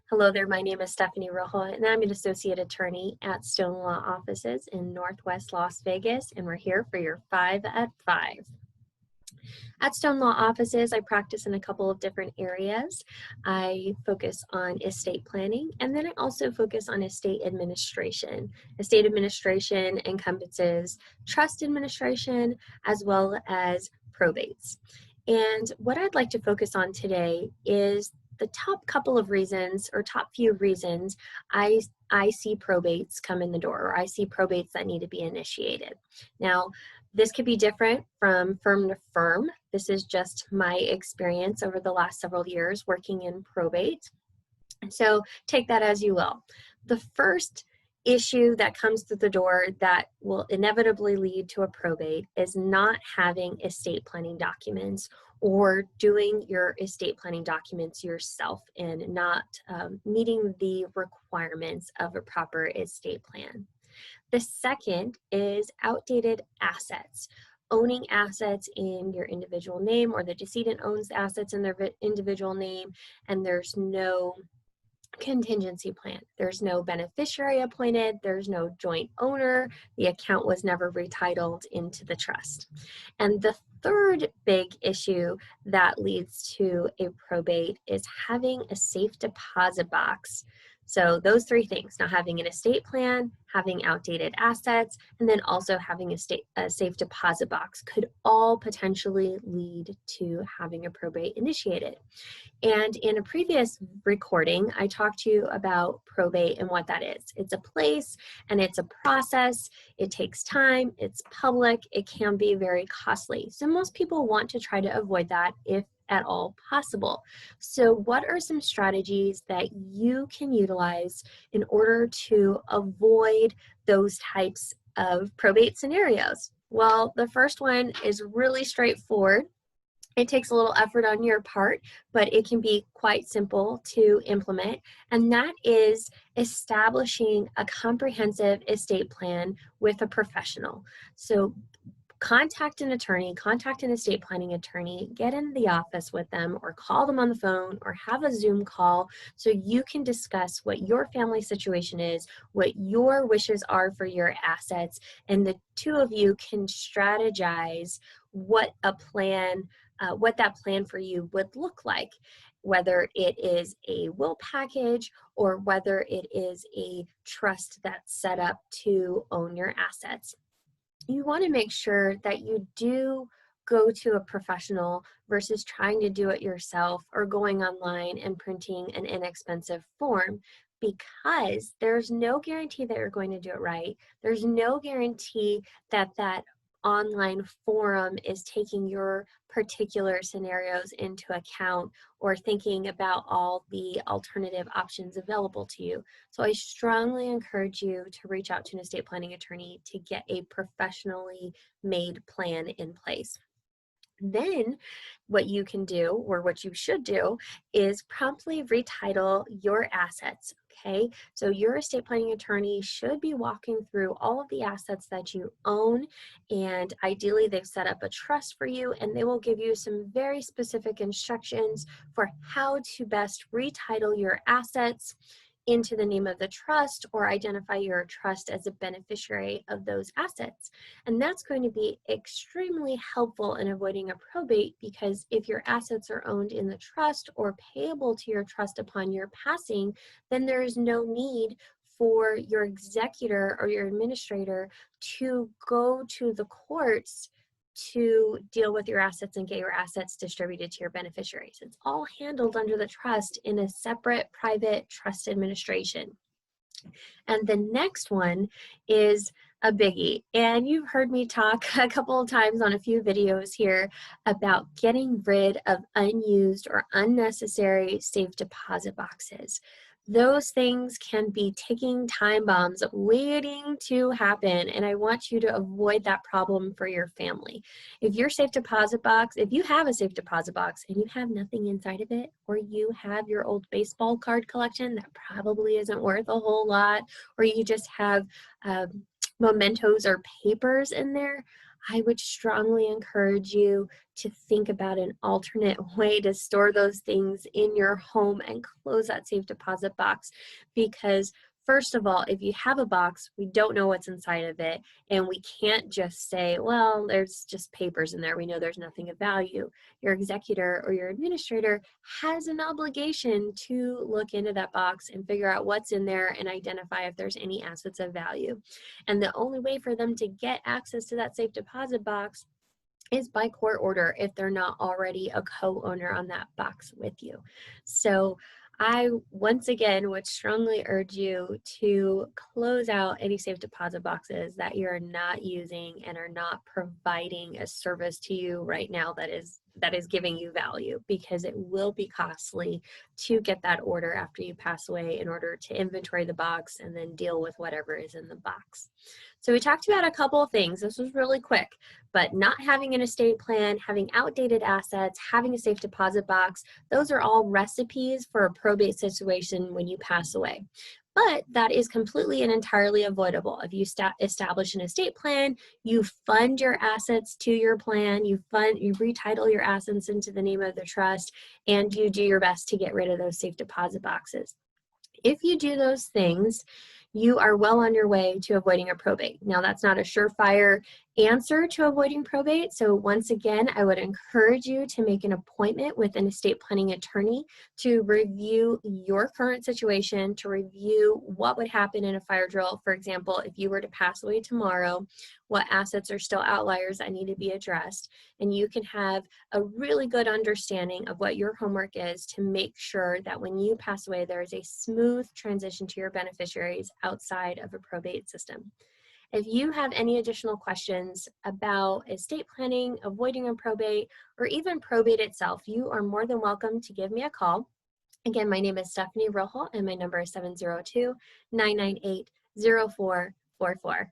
Hello there, my name is Stephanie Rojo, and I'm an associate attorney at Stone Law Offices in Northwest Las Vegas, and we're here for your 5 at 5. At Stone Law Offices, I practice in a couple of different areas. I focus on estate planning, and then I also focus on estate administration. Estate administration encompasses trust administration as well as probates. And what I'd like to focus on today is the top couple of reasons or top few reasons I see probates come in the door, or I see probates that need to be initiated. Now, this could be different from firm to firm. This is just my experience over the last several years working in probate. So take that as you will. The first issue that comes through the door that will inevitably lead to a probate is not having estate planning documents or doing your estate planning documents yourself and not meeting the requirements of a proper estate plan. The second is outdated assets. Owning assets in your individual name, or the decedent owns assets in their individual name, and there's no contingency plan. There's no beneficiary appointed, there's no joint owner, the account was never retitled into the trust. And the third big issue that leads to a probate is having a safe deposit box. So those three things, now having an estate plan, having outdated assets, and then also having a safe deposit box could all potentially lead to having a probate initiated. And in a previous recording, I talked to you about probate and what that is. It's a place and it's a process. It takes time, it's public, it can be very costly. So most people want to try to avoid that if at all possible. So what are some strategies that you can utilize in order to avoid those types of probate scenarios? Well, the first one is really straightforward. It takes a little effort on your part, but it can be quite simple to implement, and that is establishing a comprehensive estate plan with a professional. So contact an attorney, contact an estate planning attorney, get in the office with them or call them on the phone or have a Zoom call so you can discuss what your family situation is, what your wishes are for your assets, and the two of you can strategize what that plan for you would look like, whether it is a will package or whether it is a trust that's set up to own your assets. You want to make sure that you do go to a professional versus trying to do it yourself or going online and printing an inexpensive form, because there's no guarantee that you're going to do it right. There's no guarantee that that online forum is taking your particular scenarios into account or thinking about all the alternative options available to you. So I strongly encourage you to reach out to an estate planning attorney to get a professionally made plan in place. Then what you can do, or what you should do, is promptly retitle your assets. Okay, so your estate planning attorney should be walking through all of the assets that you own, and ideally they've set up a trust for you, and they will give you some very specific instructions for how to best retitle your assets into the name of the trust or identify your trust as a beneficiary of those assets. And that's going to be extremely helpful in avoiding a probate, because if your assets are owned in the trust or payable to your trust upon your passing, then there is no need for your executor or your administrator to go to the courts to deal with your assets and get your assets distributed to your beneficiaries. It's all handled under the trust in a separate private trust administration. And the next one is a biggie. And you've heard me talk a couple of times on a few videos here about getting rid of unused or unnecessary safe deposit boxes. Those things can be ticking time bombs waiting to happen, and I want you to avoid that problem for your family. If your safe deposit box, if you have a safe deposit box and you have nothing inside of it, or you have your old baseball card collection that probably isn't worth a whole lot, or you just have mementos or papers in there, I would strongly encourage you to think about an alternate way to store those things in your home and close that safe deposit box. Because first of all, if you have a box, we don't know what's inside of it, and we can't just say, well, there's just papers in there. We know there's nothing of value. Your executor or your administrator has an obligation to look into that box and figure out what's in there and identify if there's any assets of value. And the only way for them to get access to that safe deposit box is by court order if they're not already a co-owner on that box with you. So I, once again, would strongly urge you to close out any safe deposit boxes that you're not using and are not providing a service to you right now that is giving you value, because it will be costly to get that order after you pass away in order to inventory the box and then deal with whatever is in the box. So we talked about a couple of things. This was really quick, but not having an estate plan, having outdated assets, having a safe deposit box, those are all recipes for a probate situation when you pass away. But that is completely and entirely avoidable. If you establish an estate plan, you fund your assets to your plan, you retitle your assets into the name of the trust, and you do your best to get rid of those safe deposit boxes. If you do those things, you are well on your way to avoiding a probate. Now, that's not a surefire answer to avoiding probate. So once again, I would encourage you to make an appointment with an estate planning attorney to review your current situation, to review what would happen in a fire drill. For example, if you were to pass away tomorrow, what assets are still outliers that need to be addressed. And you can have a really good understanding of what your homework is to make sure that when you pass away, there is a smooth transition to your beneficiaries outside of a probate system. If you have any additional questions about estate planning, avoiding a probate, or even probate itself, you are more than welcome to give me a call. Again, my name is Stephanie Rojo, and my number is 702-998-0444.